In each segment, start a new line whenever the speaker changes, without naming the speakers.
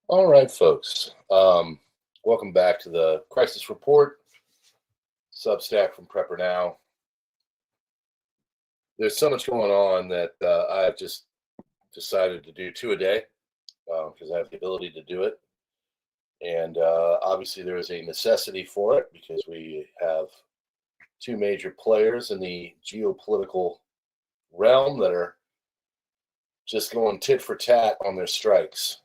All right, folks. Welcome back to the Crisis Report, Substack from PrepperNow. There's so much going on that I've just decided to do two a day because I have the ability to do it. And obviously, there is a necessity for it because we have two major players in the geopolitical realm that are just going tit for tat on their strikes.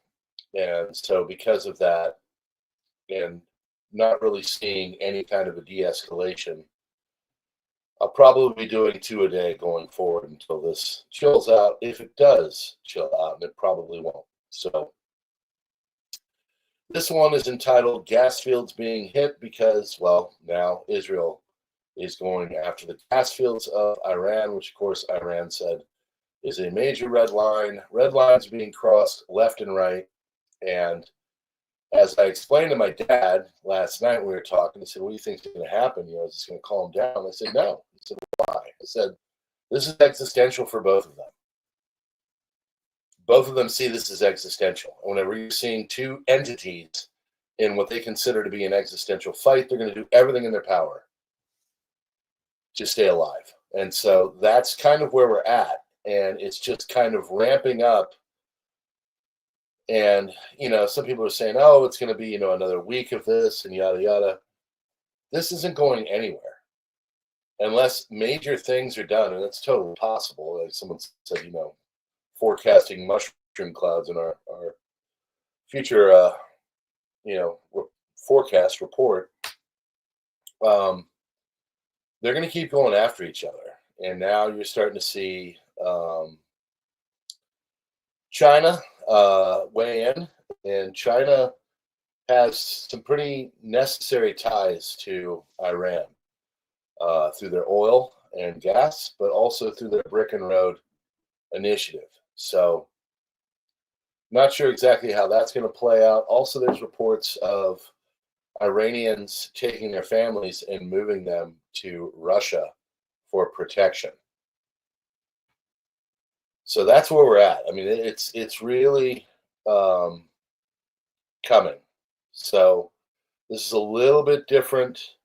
And so, because of that, and not really seeing any kind of a de escalation, I'll probably be doing two a day going forward until this chills out. If it does chill out, and it probably won't. So this one is entitled Gas Fields Being Hit because, well, now Israel is going after the gas fields of Iran, which of course Iran said is a major red line. Red lines being crossed left and right. And as I explained to my dad last night, we were talking, he said, what do you think is going to happen? Is this going to calm down? I said, no. He said, why? I said, this is existential for both of them. Both of them see this as existential. Whenever you're seeing two entities in what they consider to be an existential fight, they're going to do everything in their power to stay alive. And so that's kind of where we're at. And it's just kind of ramping up. And, some people are saying, oh, it's going to be, another week of this and yada, yada. This isn't going anywhere unless major things are done. And it's totally possible. Like someone said, forecasting mushroom clouds in our future, forecast report. They're going to keep going after each other. And now you're starting to see China weigh in, and China has some pretty necessary ties to Iran through their oil and gas, but also through their brick and road initiative. So, not sure exactly how that's going to play out. Also, there's reports of Iranians taking their families and moving them to Russia for protection. So that's where we're at. I mean, it's really coming. So this is a little bit different,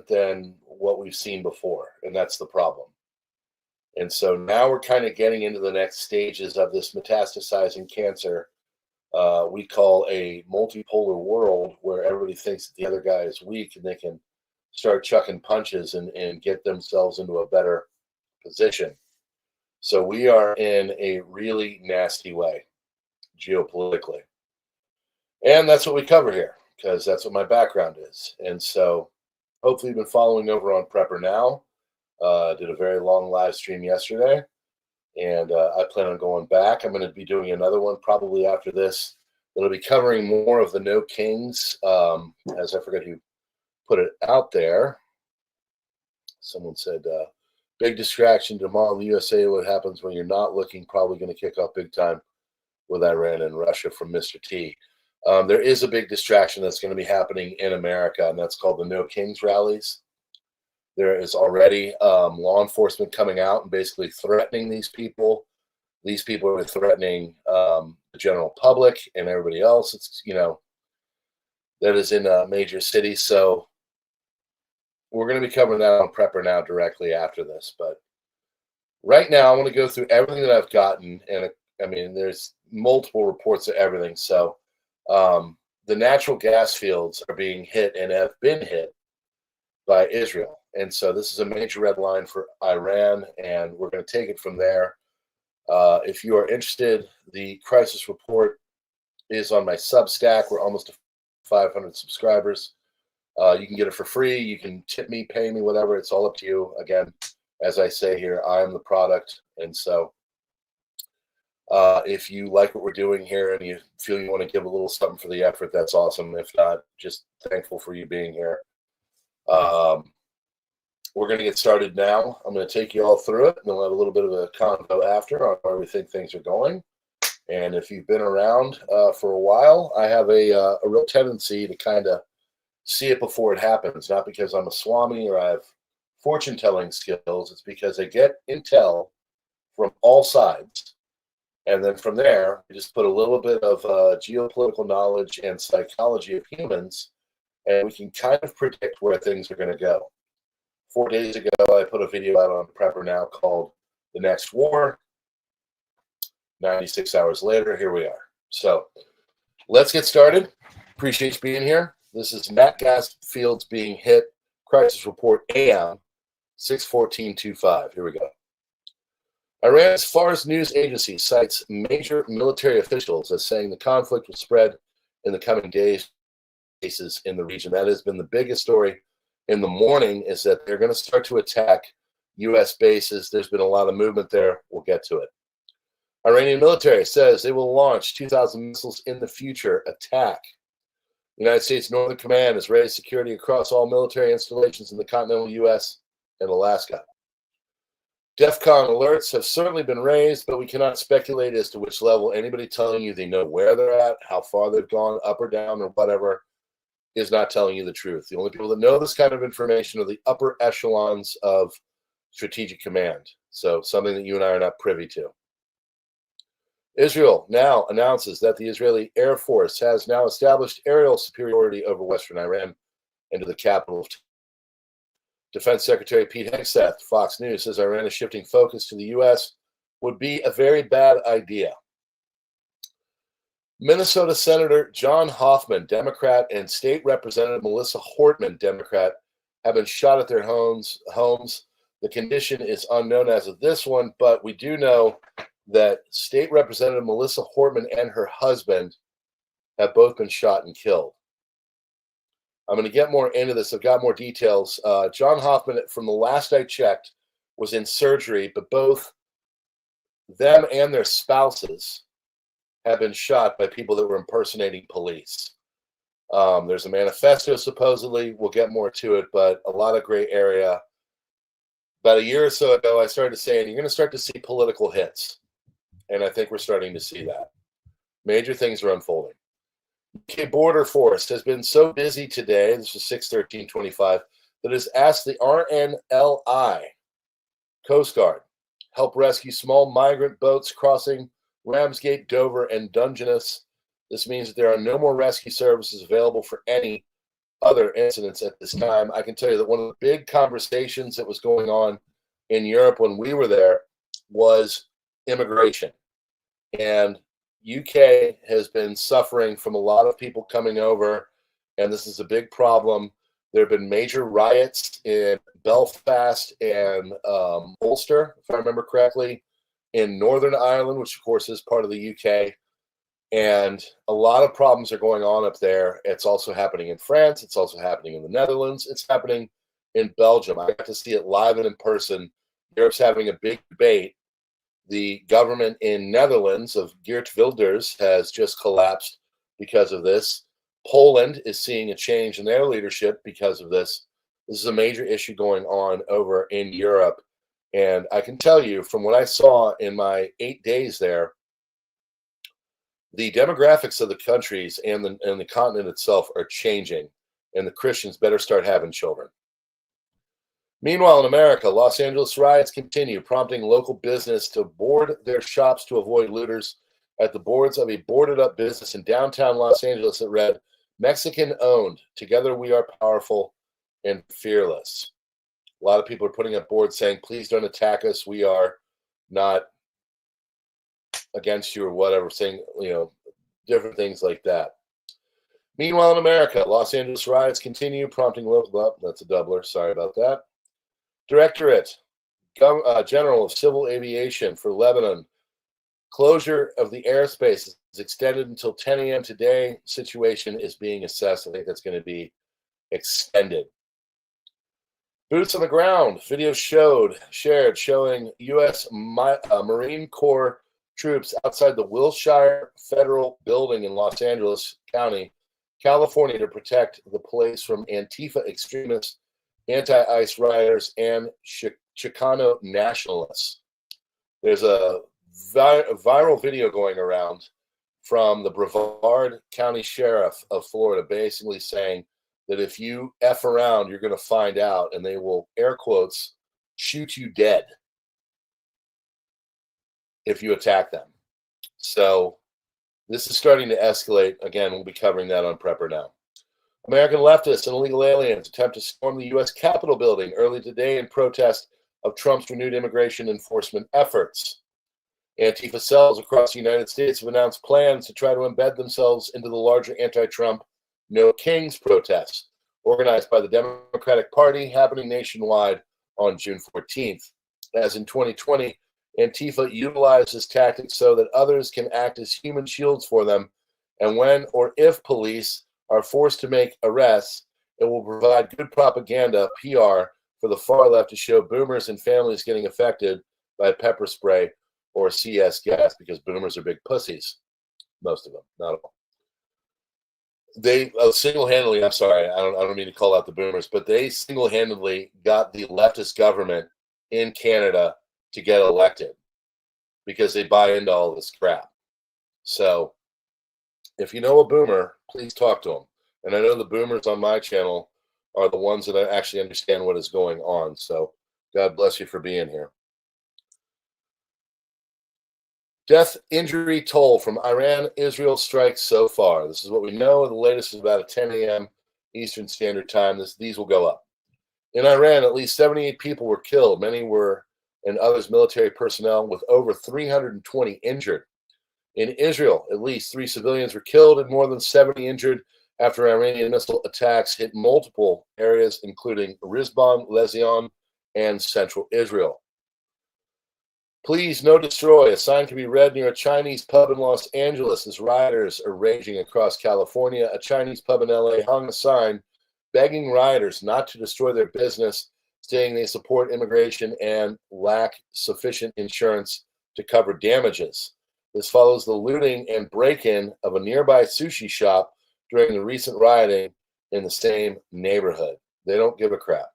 than what we've seen before, and that's the problem. And so now we're kind of getting into the next stages of this metastasizing cancer we call a multipolar world, where everybody thinks that the other guy is weak and they can start chucking punches and get themselves into a better position. So we are in a really nasty way geopolitically. And that's what we cover here, because that's what my background is. And so hopefully you've been following over on PrepperNow. Did a very long live stream yesterday, and I plan on going back. I'm going to be doing another one probably after this. It'll be covering more of the No Kings, as I forget who put it out there. Someone said, big distraction tomorrow in the USA. What happens when you're not looking? Probably going to kick off big time with Iran and Russia from Mr. T. There is a big distraction that's going to be happening in America, and that's called the No Kings rallies. There is already law enforcement coming out and basically threatening these people. These people are threatening the general public and everybody else. It's, that is in major cities. So we're going to be covering that on PrepperNow directly after this. But right now, I want to go through everything that I've gotten. And I mean, there's multiple reports of everything. So the natural gas fields are being hit and have been hit by Israel. And so this is a major red line for Iran, and we're going to take it from there. If you are interested, the crisis report is on my Substack. We're almost to 500 subscribers. You can get it for free. You can tip me, pay me, whatever. It's all up to you. Again, as I say here, I am the product. And so if you like what we're doing here and you feel you want to give a little something for the effort, that's awesome. If not, just thankful for you being here. We're going to get started now. I'm going to take you all through it, and then we'll have a little bit of a convo after on where we think things are going. And if you've been around for a while, I have a real tendency to kind of see it before it happens, not because I'm a Swami or I have fortune-telling skills. It's because I get intel from all sides, And then from there, we just put a little bit of geopolitical knowledge and psychology of humans, and we can kind of predict where things are going to go. 4 days ago, I put a video out on PrepperNow called The Next War. 96 hours later, here we are. So let's get started. Appreciate you being here. This is Matt Gas Fields being hit. Crisis report AM 61425. Here we go. Iran's Fars news agency cites major military officials as saying the conflict will spread in the coming days in the region. That has been the biggest story in the morning, is that they're going to start to attack U.S. bases. There's been a lot of movement there. We'll get to it. Iranian military says they will launch 2,000 missiles in the future. Attack. The United States Northern Command has raised security across all military installations in the continental U.S. and Alaska. DEFCON alerts have certainly been raised, but we cannot speculate as to which level. Anybody telling you they know where they're at, how far they've gone, up or down, or whatever, is not telling you the truth. The only people that know this kind of information are the upper echelons of strategic command. So something that you and I are not privy to. Israel now announces that the Israeli Air Force has now established aerial superiority over Western Iran and to the capital of Defense Secretary Pete Hegseth, Fox News, says Iran is shifting focus to the U.S. would be a very bad idea. Minnesota Senator John Hoffman, Democrat, and State Representative Melissa Hortman, Democrat, have been shot at their homes. The condition is unknown as of this one, but we do know that State Representative Melissa Hortman and her husband have both been shot and killed. I'm going to get more into this. I've got more details. John Hoffman, from the last I checked, was in surgery, but both them and their spouses have been shot by people that were impersonating police. There's a manifesto, supposedly. We'll get more to it, but a lot of gray area. About a year or so ago, I started saying you're going to start to see political hits, and I think we're starting to see that. Major things are unfolding. UK Border Force has been so busy today, this is 6/13/25, that has asked the RNLI Coast Guard help rescue small migrant boats crossing Ramsgate, Dover, and Dungeness. This means that there are no more rescue services available for any other incidents at this time. I can tell you that one of the big conversations that was going on in Europe when we were there was immigration. And UK has been suffering from a lot of people coming over, and this is a big problem. There have been major riots in Belfast and Ulster, if I remember correctly, in Northern Ireland, which of course is part of the UK. And a lot of problems are going on up there. It's also happening in France. It's also happening in the Netherlands. It's happening in Belgium. I got to see it live and in person. Europe's having a big debate. The government in Netherlands of Geert Wilders has just collapsed because of this. Poland is seeing a change in their leadership because of this. This is a major issue going on over in Europe. And I can tell you from what I saw in my 8 days there, the demographics of the countries and the continent itself are changing, and the Christians better start having children. Meanwhile, in America, Los Angeles riots continue, prompting local business to board their shops to avoid looters. At the boards of a boarded-up business in downtown Los Angeles, it read, "Mexican-owned. Together we are powerful and fearless." A lot of people are putting up boards saying, "Please don't attack us. We are not against you," or whatever, saying, different things like that. Meanwhile, in America, Los Angeles riots continue, prompting local. That's a doubler. Sorry about that. Directorate General of Civil Aviation for Lebanon. Closure of the airspace is extended until 10 a.m. today. Situation is being assessed. I think that's going to be extended. Boots on the ground. Video shared showing U.S. Marine Corps troops outside the Wilshire Federal Building in Los Angeles County, California, to protect the place from Antifa extremists, anti-ICE rioters, and Chicano nationalists. There's a viral video going around from the Brevard County Sheriff of Florida, basically saying that if you F around, you're going to find out, and they will, air quotes, shoot you dead if you attack them. So this is starting to escalate. Again, we'll be covering that on PrepperNow. American leftists and illegal aliens attempt to storm the U.S. Capitol building early today in protest of Trump's renewed immigration enforcement efforts. Antifa cells across the United States have announced plans to try to embed themselves into the larger anti-Trump No Kings protests, organized by the Democratic Party, happening nationwide on June 14th. As in 2020, Antifa utilized this tactic so that others can act as human shields for them, and when or if police are forced to make arrests, it will provide good propaganda, PR, for the far left to show boomers and families getting affected by pepper spray or CS gas, because boomers are big pussies. Most of them, not all. They single-handedly, I'm sorry, I don't mean to call out the boomers, but they single-handedly got the leftist government in Canada to get elected because they buy into all this crap. So if you know a boomer, please talk to them. And I know the boomers on my channel are the ones that actually understand what is going on. So God bless you for being here. Death injury toll from Iran-Israel strikes so far. This is what we know. The latest is about at 10 a.m. Eastern Standard Time. These will go up. In Iran, at least 78 people were killed. Many were, and others, military personnel, with over 320 injured. In Israel, at least 3 civilians were killed and more than 70 injured after Iranian missile attacks hit multiple areas, including Rizban, Lezion, and central Israel. Please, no destroy. A sign can be read near a Chinese pub in Los Angeles as rioters are raging across California. A Chinese pub in LA hung a sign begging rioters not to destroy their business, saying they support immigration and lack sufficient insurance to cover damages. This follows the looting and break-in of a nearby sushi shop during the recent rioting in the same neighborhood. They don't give a crap.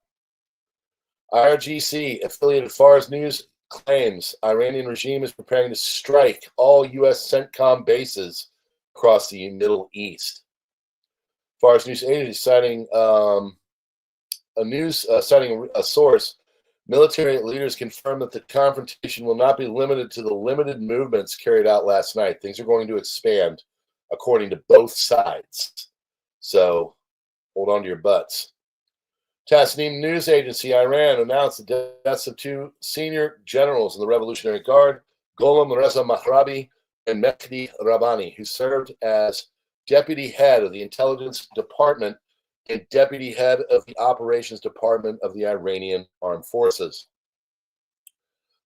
IRGC, affiliated Fars News, claims Iranian regime is preparing to strike all U.S. CENTCOM bases across the Middle East. Fars News agency citing citing a source, military leaders confirmed that the confrontation will not be limited to the limited movements carried out last night. Things are going to expand, according to both sides. So hold on to your butts. Tasnim news agency Iran announced the deaths of 2 senior generals in the Revolutionary Guard, Gholam Reza Mahrabi and Mehdi Rabbani, who served as deputy head of the intelligence department and deputy head of the operations department of the Iranian armed forces.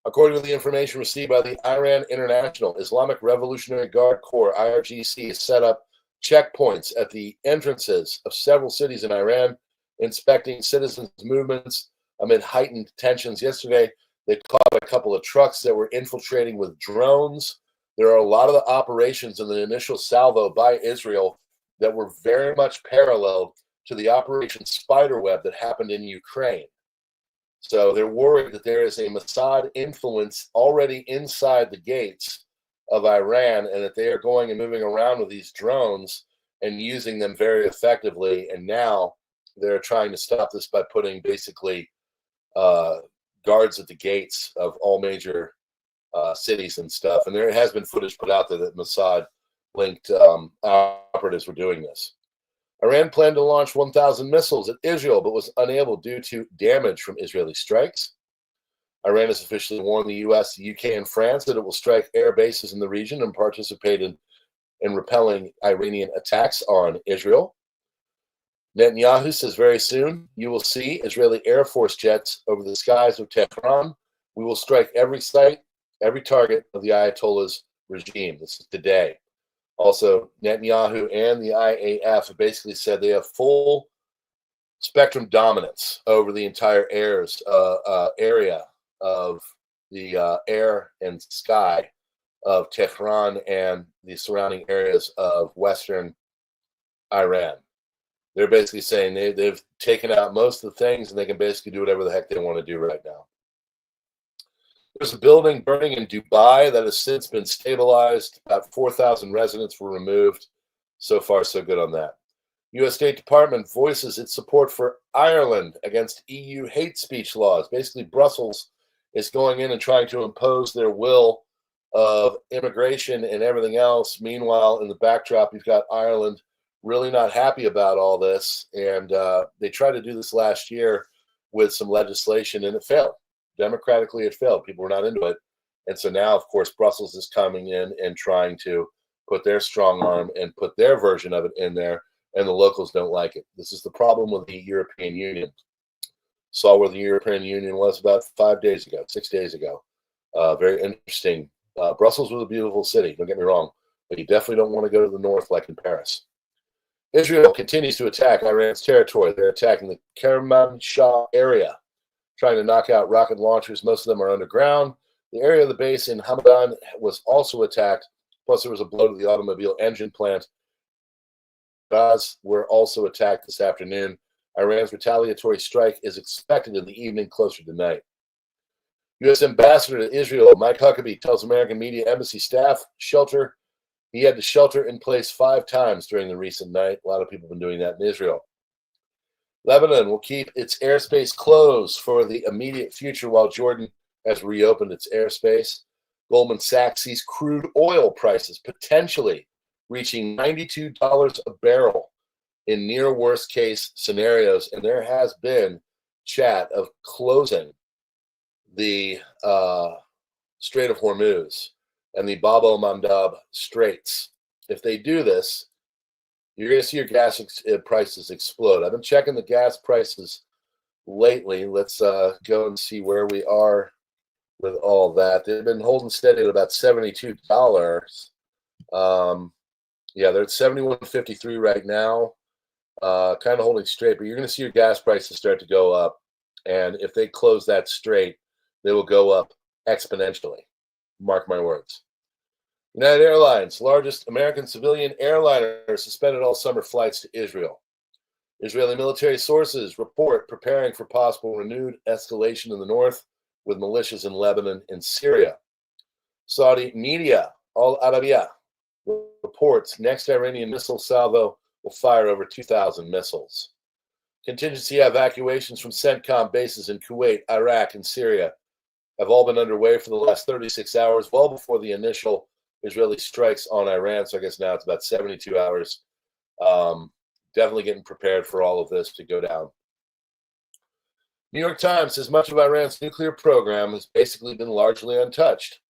According to the information received by the Iran International Islamic Revolutionary Guard Corps, IRGC, has set up checkpoints at the entrances of several cities in Iran, inspecting citizens' movements amid heightened tensions. Yesterday, they caught a couple of trucks that were infiltrating with drones. There are a lot of the operations in the initial salvo by Israel that were very much paralleled to the Operation Spiderweb that happened in Ukraine. So they're worried that there is a Mossad influence already inside the gates of Iran, and that they are going and moving around with these drones and using them very effectively. And now they're trying to stop this by putting basically guards at the gates of all major cities and stuff. And there has been footage put out there that Mossad-linked operatives were doing this. Iran planned to launch 1,000 missiles at Israel, but was unable due to damage from Israeli strikes. Iran has officially warned the U.S., the UK, and France that it will strike air bases in the region and participate in repelling Iranian attacks on Israel. Netanyahu says very soon you will see Israeli Air Force jets over the skies of Tehran. We will strike every site, every target of the Ayatollah's regime. This is today. Also, Netanyahu and the IAF have basically said they have full spectrum dominance over the entire area of the air and sky of Tehran and the surrounding areas of western Iran. They're basically saying they've taken out most of the things, and they can basically do whatever the heck they want to do right now. There's a building burning in Dubai that has since been stabilized. About 4,000 residents were removed. So far, so good on that. U.S. State Department voices its support for Ireland against EU hate speech laws. Basically, Brussels is going in and trying to impose their will of immigration and everything else. Meanwhile, in the backdrop, you've got Ireland really not happy about all this. And they tried to do this last year with some legislation, and it failed. Democratically, it failed. People were not into it. And so now, of course, Brussels is coming in and trying to put their strong arm and put their version of it in there, and the locals don't like it. This is the problem with the European Union. Saw where the European Union was about 5 days ago, 6 days ago. Very interesting. Brussels was a beautiful city, don't get me wrong, but you definitely don't want to go to the north like in Paris. Israel continues to attack Iran's territory. They're attacking the Kermanshah area, trying to knock out rocket launchers. Most of them are underground. The area of the base in Hamadan was also attacked. Plus, there was a blow to the automobile engine plant. Gaza were also attacked this afternoon. Iran's retaliatory strike is expected in the evening, closer to night. U.S. Ambassador to Israel, Mike Huckabee, tells American media embassy staff he had to shelter in place 5 times during the recent night. A lot of people have been doing that in Israel. Lebanon will keep its airspace closed for the immediate future while Jordan has reopened its airspace. Goldman Sachs sees crude oil prices potentially reaching $92 a barrel in near worst case scenarios. And there has been chat of closing the Strait of Hormuz and the Bab el-Mandab Straits. If they do this, you're going to see your gas prices explode. I've been checking the gas prices lately. Let's go and see where we are with all that. They've been holding steady at about $72. Yeah, they're at $71.53 right now. Kind of holding straight, but you're going to see your gas prices start to go up. And if they close that strait, they will go up exponentially. Mark my words. United Airlines, largest American civilian airliner, suspended all summer flights to Israel. Israeli military sources report preparing for possible renewed escalation in the north with militias in Lebanon and Syria. Saudi media, Al Arabiya, reports next Iranian missile salvo will fire over 2,000 missiles. Contingency evacuations from CENTCOM bases in Kuwait, Iraq, and Syria have all been underway for the last 36 hours, well before the initial Israeli strikes on Iran. So I guess now it's about 72 hours. Definitely getting prepared for all of this to go down. New York Times says much of Iran's nuclear program has basically been largely untouched.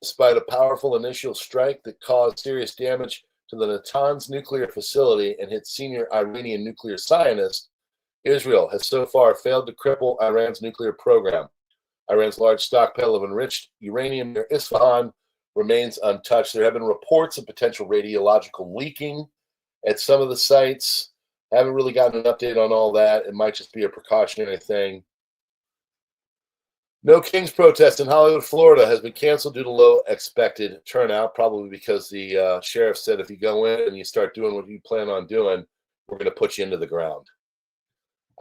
Despite a powerful initial strike that caused serious damage to the Natanz nuclear facility and hit senior Iranian nuclear scientists, Israel has so far failed to cripple Iran's nuclear program. Iran's large stockpile of enriched uranium near Isfahan remains untouched. There have been reports of potential radiological leaking at some of the sites. I haven't really gotten an update on all that. It might just be a precautionary thing. No Kings protest in Hollywood, Florida has been canceled due to low expected turnout, probably because the sheriff said if you go in and you start doing what you plan on doing, we're going to put you into the ground.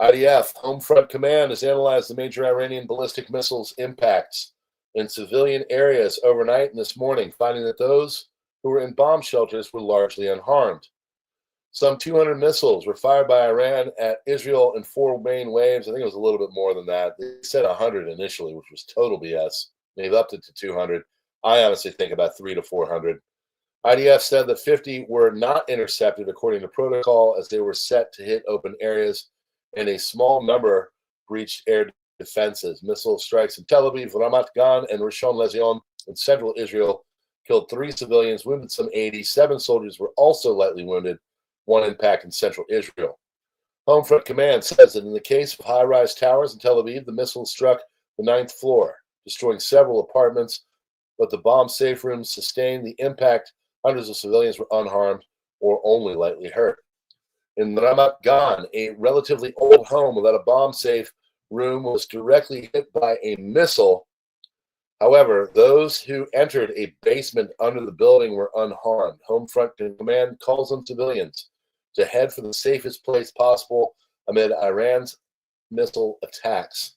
IDF, Home Front Command, has analyzed the major Iranian ballistic missiles impacts in civilian areas overnight and this morning, finding that those who were in bomb shelters were largely unharmed. Some 200 missiles were fired by Iran at Israel in 4 main waves. I think it was a little bit more than that. They said 100 initially, which was total BS. They've upped it to 200. I honestly think about 300 to 400. IDF said that 50 were not intercepted according to protocol as they were set to hit open areas, and a small number breached air defenses. Missile strikes in Tel Aviv, Ramat Gan, and Rishon LeZion in central Israel killed 3 civilians, wounded some 80. 7 soldiers were also lightly wounded. 1 impact in central Israel. Home Front Command says that in the case of high-rise towers in Tel Aviv, the missiles struck the 9th floor, destroying several apartments, but the bomb-safe rooms sustained the impact. Hundreds of civilians were unharmed or only lightly hurt. In Ramat Gan, a relatively old home without a bomb-safe room was directly hit by a missile. However, those who entered a basement under the building were unharmed. Home Front Command calls on civilians to head for the safest place possible amid Iran's missile attacks.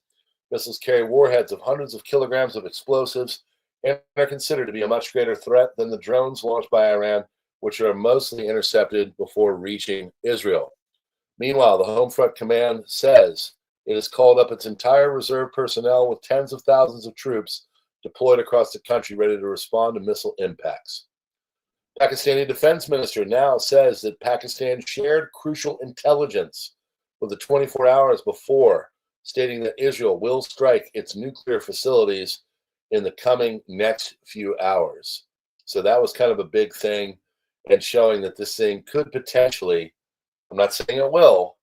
Missiles carry warheads of hundreds of kilograms of explosives and are considered to be a much greater threat than the drones launched by Iran, which are mostly intercepted before reaching Israel. Meanwhile, the Home Front Command says it has called up its entire reserve personnel with tens of thousands of troops deployed across the country ready to respond to missile impacts. Pakistani defense minister now says that Pakistan shared crucial intelligence with the 24 hours before, stating that Israel will strike its nuclear facilities in the coming next few hours. So that was kind of a big thing, and showing that this thing could potentially, I'm not saying it will,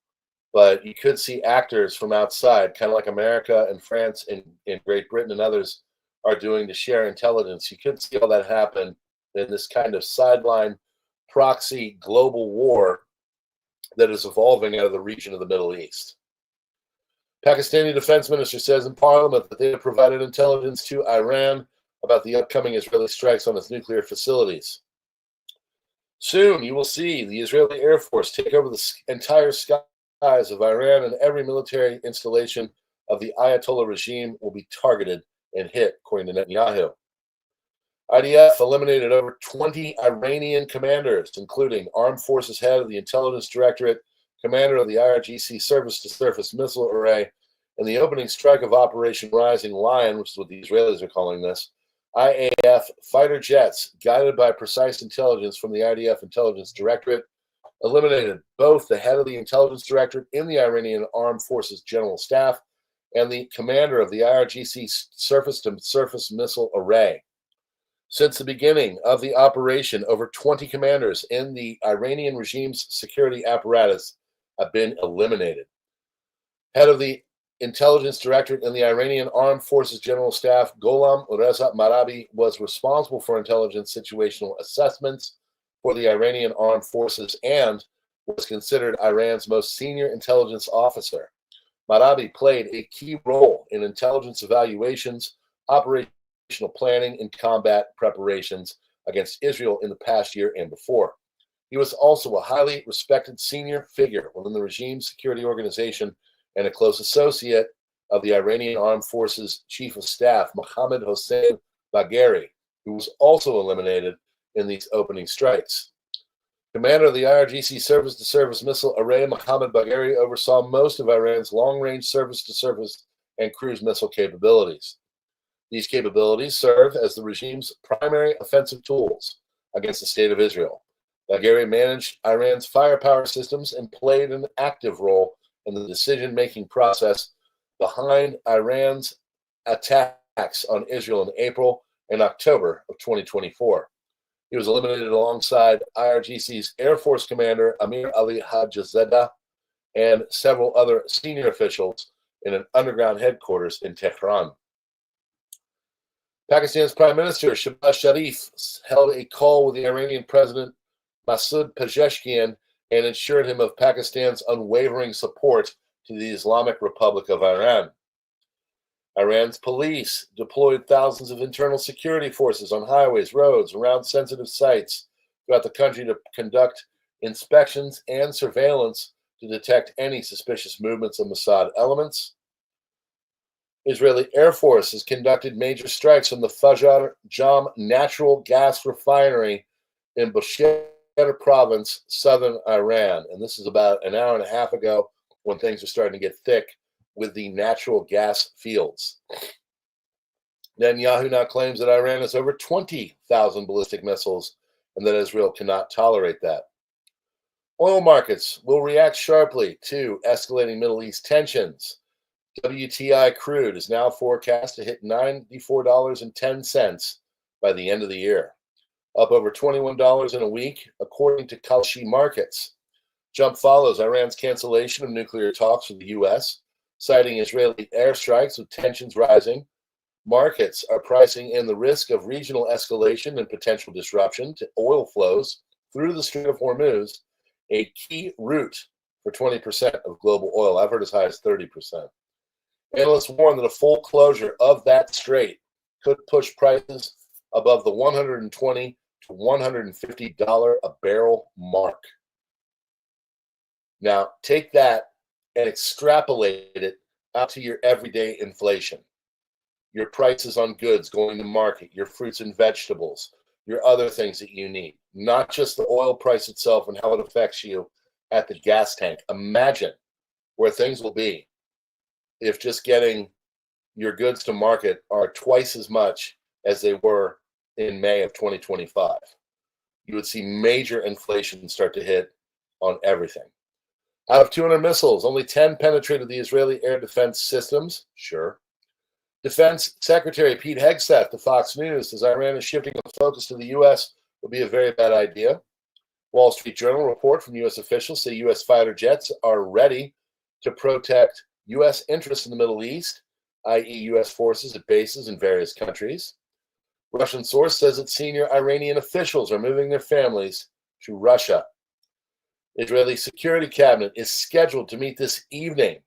but you could see actors from outside, kind of like America and France and Great Britain and others are doing to share intelligence. You could see all that happen in this kind of sideline proxy global war that is evolving out of the region of the Middle East. Pakistani defense minister says in parliament that they have provided intelligence to Iran about the upcoming Israeli strikes on its nuclear facilities. Soon you will see the Israeli Air Force take over the entire skies of Iran, and every military installation of the Ayatollah regime will be targeted and hit, according to Netanyahu. IDF eliminated over 20 Iranian commanders, including Armed Forces head of the Intelligence Directorate, commander of the IRGC surface-to-surface missile array, in the opening strike of Operation Rising Lion, which is what the Israelis are calling this. IAF fighter jets, guided by precise intelligence from the IDF Intelligence Directorate, eliminated both the head of the Intelligence Directorate in the Iranian Armed Forces General Staff and the commander of the IRGC surface-to-surface missile array. Since the beginning of the operation, over 20 commanders in the Iranian regime's security apparatus have been eliminated. Head of the Intelligence Directorate in the Iranian Armed Forces General Staff, Gholam Reza Marabi, was responsible for intelligence situational assessments for the Iranian Armed Forces and was considered Iran's most senior intelligence officer. Marabi played a key role in intelligence evaluations, operational planning, and combat preparations against Israel in the past year and before. He was also a highly respected senior figure within the regime's security organization and a close associate of the Iranian Armed Forces Chief of Staff, Mohammad Hossein Bagheri, who was also eliminated in these opening strikes. Commander of the IRGC surface-to-surface missile array, Mohammad Bagheri, oversaw most of Iran's long-range surface-to-surface and cruise missile capabilities. These capabilities serve as the regime's primary offensive tools against the state of Israel. Bagheri managed Iran's firepower systems and played an active role in the decision-making process behind Iran's attacks on Israel in April and October of 2024. He was eliminated alongside IRGC's Air Force Commander Amir Ali Hajizadeh and several other senior officials in an underground headquarters in Tehran. Pakistan's Prime Minister Shehbaz Sharif held a call with the Iranian President Masoud Pezeshkian and assured him of Pakistan's unwavering support to the Islamic Republic of Iran. Iran's police deployed thousands of internal security forces on highways, roads, around sensitive sites throughout the country to conduct inspections and surveillance to detect any suspicious movements of Mossad elements. Israeli Air Force has conducted major strikes on the Fajar Jam natural gas refinery in Bushehr province, southern Iran. And this is about an hour and a half ago when things are starting to get thick with the natural gas fields. Netanyahu now claims that Iran has over 20,000 ballistic missiles and that Israel cannot tolerate that. Oil markets will react sharply to escalating Middle East tensions. WTI crude is now forecast to hit $94.10 by the end of the year, up over $21 in a week, according to Kalshi markets. Jump follows Iran's cancellation of nuclear talks with the U.S., citing Israeli airstrikes with tensions rising. Markets are pricing in the risk of regional escalation and potential disruption to oil flows through the Strait of Hormuz, a key route for 20% of global oil. I've heard as high as 30%. Analysts warn that a full closure of that strait could push prices above the $120 to $150 a barrel mark. Now, take that and extrapolate it out to your everyday inflation. Your prices on goods going to market, your fruits and vegetables, your other things that you need, not just the oil price itself and how it affects you at the gas tank. Imagine where things will be if just getting your goods to market are twice as much as they were in May of 2025. You would see major inflation start to hit on everything. Out of 200 missiles, only 10 penetrated the Israeli air defense systems. Sure. Defense Secretary Pete Hegseth to Fox News says Iran is shifting the focus to the U.S. would be a very bad idea. Wall Street Journal report from U.S. officials say U.S. fighter jets are ready to protect U.S. interests in the Middle East, i.e. U.S. forces at bases in various countries. Russian source says that senior Iranian officials are moving their families to Russia. Israeli Security Cabinet is scheduled to meet this evening.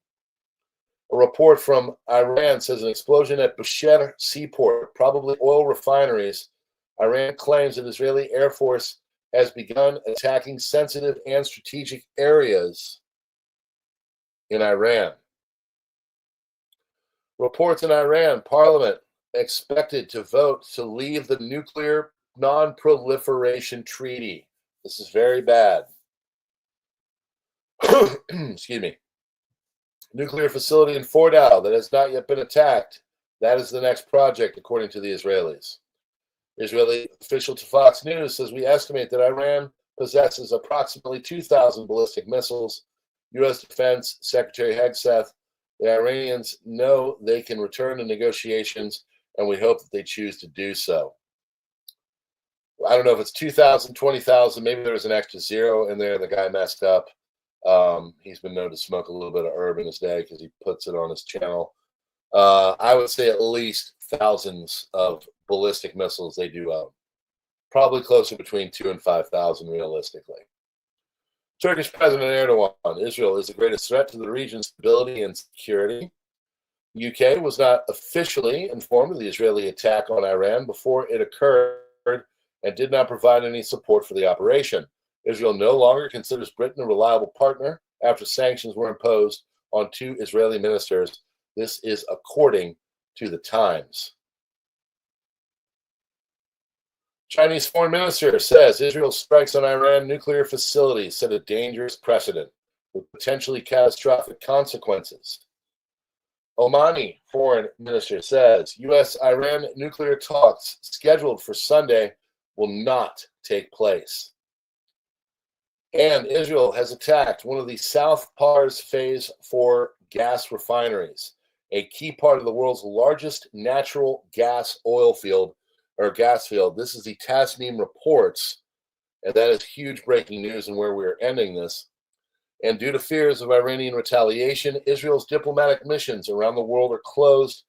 A report from Iran says an explosion at Bushehr seaport, probably oil refineries. Iran claims that Israeli Air Force has begun attacking sensitive and strategic areas in Iran. Reports in Iran, parliament expected to vote to leave the nuclear non-proliferation treaty. This is very bad. Excuse me. Nuclear facility in Fordow that has not yet been attacked. That is the next project, according to the Israelis. Israeli official to Fox News says we estimate that Iran possesses approximately 2,000 ballistic missiles. U.S. Defense Secretary Hegseth, the Iranians know they can return to negotiations, and we hope that they choose to do so. I don't know if it's 2,000, 20,000. Maybe there was an extra zero in there. The guy messed up. He's been known to smoke a little bit of herb in his day because he puts it on his channel. I would say at least thousands of ballistic missiles they do own. Probably closer between 2,000 and 5,000 realistically. Turkish President Erdogan, Israel is the greatest threat to the region's stability and security. The UK was not officially informed of the Israeli attack on Iran before it occurred and did not provide any support for the operation. Israel no longer considers Britain a reliable partner after sanctions were imposed on 2 Israeli ministers. This is according to the Times. Chinese foreign minister says Israel strikes on Iran nuclear facilities set a dangerous precedent with potentially catastrophic consequences. Omani foreign minister says U.S.-Iran nuclear talks scheduled for Sunday will not take place. And Israel has attacked one of the South Pars Phase 4 gas refineries, a key part of the world's largest natural gas oil field, or gas field. This is the Tasnim reports, and that is huge breaking news and where we're ending this. And due to fears of Iranian retaliation, Israel's diplomatic missions around the world are closed.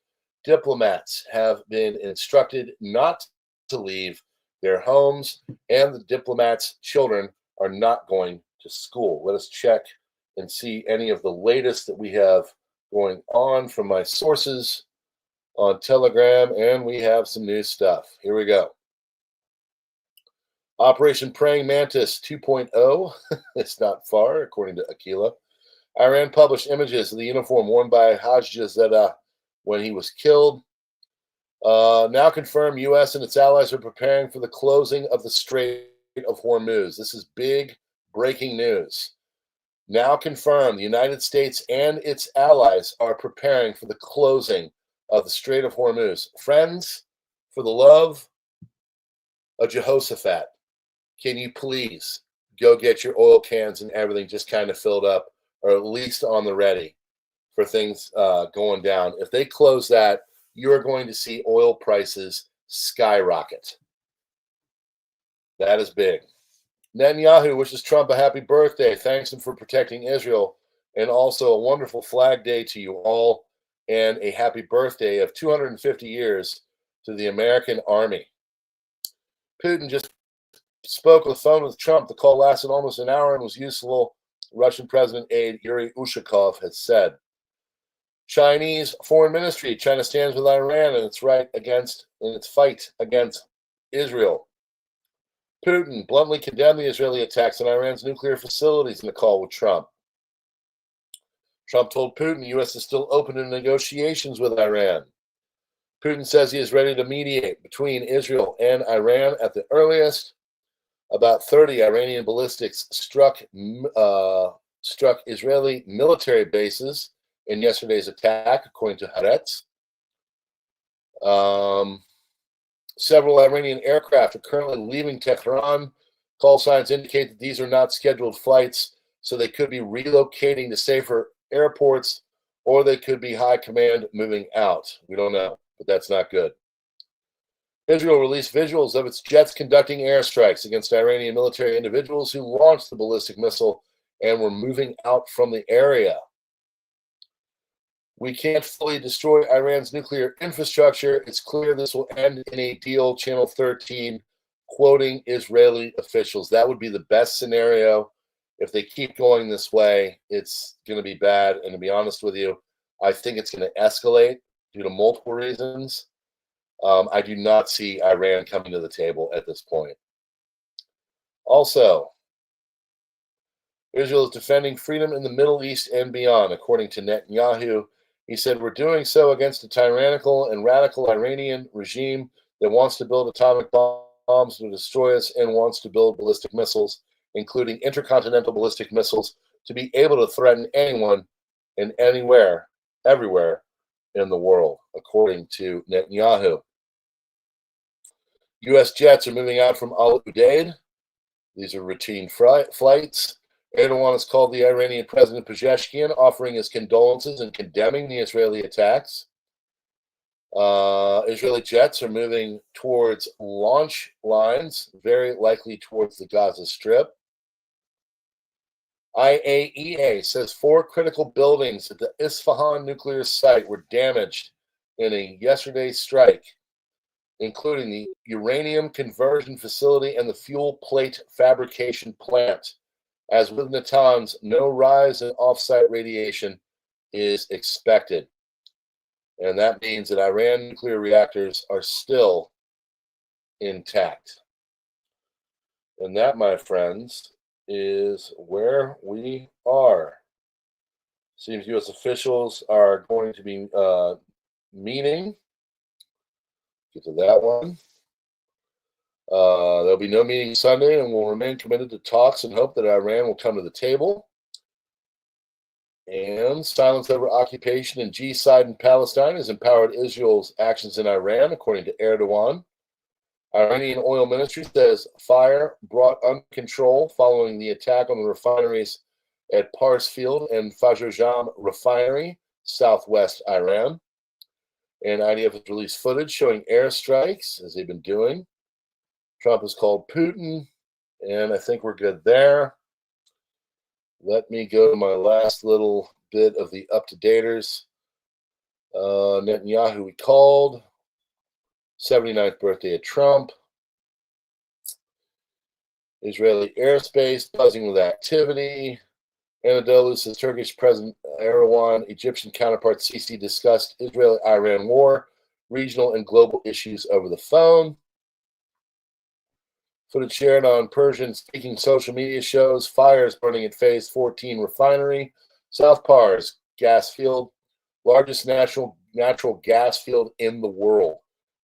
Diplomats have been instructed not to leave their homes, and the diplomats' children are not going to school. Let us check and see any of the latest that we have going on from my sources on Telegram, and we have some new stuff. Here we go. Operation Praying Mantis 2.0. It's not far, according to Aquila. Iran published images of the uniform worn by Hajjazada when he was killed. Now confirmed U.S. and its allies are preparing for the closing of the Strait of Hormuz. This is big breaking news. Now confirmed, the United States and its allies are preparing for the closing of the Strait of Hormuz. Friends, for the love of Jehoshaphat, can you please go get your oil cans and everything just kind of filled up, or at least on the ready for things going down? If they close that, you're going to see oil prices skyrocket. That is big. Netanyahu wishes Trump a happy birthday, thanks him for protecting Israel, and also a wonderful Flag Day to you all, and a happy birthday of 250 years to the American Army. Putin just spoke on the phone with Trump. The call lasted almost an hour and was useful, Russian President aide Yuri Ushakov has said. Chinese Foreign Ministry, China stands with Iran in its fight against Israel. Putin bluntly condemned the Israeli attacks on Iran's nuclear facilities in a call with Trump. Trump told Putin the U.S. is still open to negotiations with Iran. Putin says he is ready to mediate between Israel and Iran at the earliest. About 30 Iranian ballistics struck Israeli military bases in yesterday's attack, according to Haaretz. Several Iranian aircraft are currently leaving Tehran. Call signs indicate that these are not scheduled flights, so they could be relocating to safer airports, or they could be high command moving out. We don't know, but that's not good. Israel released visuals of its jets conducting airstrikes against Iranian military individuals who launched the ballistic missile and were moving out from the area. We can't fully destroy Iran's nuclear infrastructure. It's clear this will end in a deal, Channel 13, quoting Israeli officials. That would be the best scenario. If they keep going this way, it's going to be bad. And to be honest with you, I think it's going to escalate due to multiple reasons. I do not see Iran coming to the table at this point. Also, Israel is defending freedom in the Middle East and beyond, according to Netanyahu. He said, "We're doing so against a tyrannical and radical Iranian regime that wants to build atomic bombs to destroy us and wants to build ballistic missiles, including intercontinental ballistic missiles, to be able to threaten anyone and anywhere, everywhere in the world," according to Netanyahu. U.S. jets are moving out from Al Udeid. These are routine flights. Erdogan has called the Iranian President Pezeshkian, offering his condolences and condemning the Israeli attacks. Israeli jets are moving towards launch lines, very likely towards the Gaza Strip. IAEA says 4 critical buildings at the Isfahan nuclear site were damaged in a yesterday's strike, including the uranium conversion facility and the fuel plate fabrication plant. As with Natanz, no rise in off-site radiation is expected. And that means that Iran nuclear reactors are still intact. And that, my friends, is where we are. Seems U.S. officials are going to be meeting. Get to that one. There'll be no meeting Sunday, and we'll remain committed to talks and hope that Iran will come to the table. And silence over occupation and G-side in Palestine has empowered Israel's actions in Iran, according to Erdogan. Iranian oil ministry says fire brought under control following the attack on the refineries at Pars Field and Fajrjam refinery, southwest Iran. And IDF has released footage showing airstrikes, as they've been doing. Trump has called Putin, and I think we're good there. Let me go to my last little bit of the up-to-daters. Netanyahu we called. 79th birthday of Trump. Israeli airspace buzzing with activity. Anadolu says Turkish President Erdogan, Egyptian counterpart Sisi discussed Israel-Iran war, regional and global issues over the phone. Footage shared on Persian-speaking social media shows fires burning at Phase 14 refinery, South Pars gas field, largest natural gas field in the world,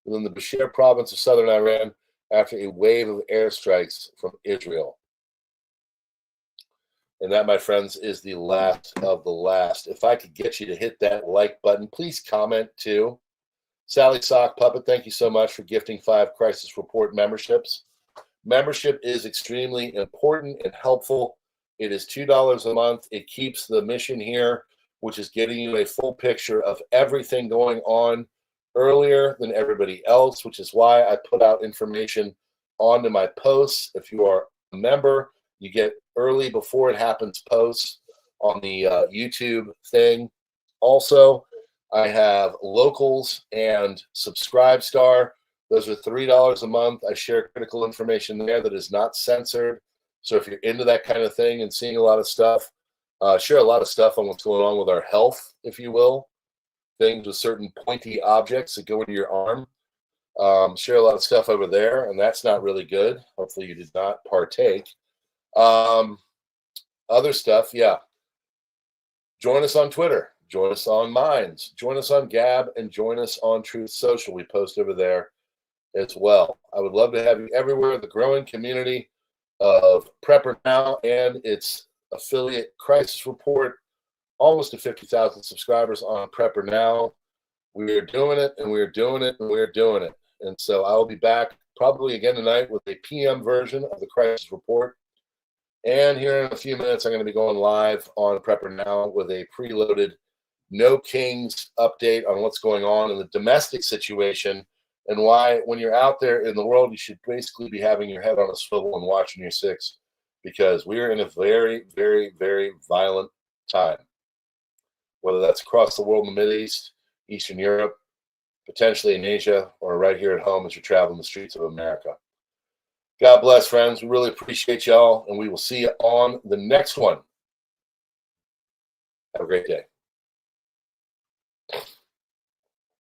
within the Bushehr province of southern Iran, after a wave of airstrikes from Israel. And that, my friends, is the last of the last. If I could get you to hit that like button, please comment too. Sally Sock Puppet, thank you so much for gifting 5 Crisis Report memberships. Membership is extremely important and helpful. It is $2 a month. It keeps the mission here, which is getting you a full picture of everything going on earlier than everybody else, which is why I put out information onto my posts. If you are a member, you get early before it happens posts on the YouTube thing. Also, I have Locals and Subscribestar. Those are $3 a month. I share critical information there that is not censored. So if you're into that kind of thing and seeing a lot of stuff, share a lot of stuff on what's going on with our health, if you will. Things with certain pointy objects that go into your arm. Share a lot of stuff over there, and that's not really good. Hopefully you did not partake. Other stuff, yeah. Join us on Twitter. Join us on Minds. Join us on Gab, and join us on Truth Social. We post over there as well. I would love to have you everywhere. The growing community of PrepperNow and its affiliate Crisis Report, almost to 50,000 subscribers on PrepperNow. We are doing it, and we're doing it, and we're doing it. And so I will be back probably again tonight with a PM version of the crisis report. And here in a few minutes, I'm going to be going live on PrepperNow with a preloaded No Kings update on what's going on in the domestic situation and why, when you're out there in the world, you should basically be having your head on a swivel and watching your six, because we are in a very, very, very violent time, whether that's across the world in the Mideast, Eastern Europe, potentially in Asia, or right here at home as you're traveling the streets of America. God bless, friends. We really appreciate y'all, and we will see you on the next one. Have a great day.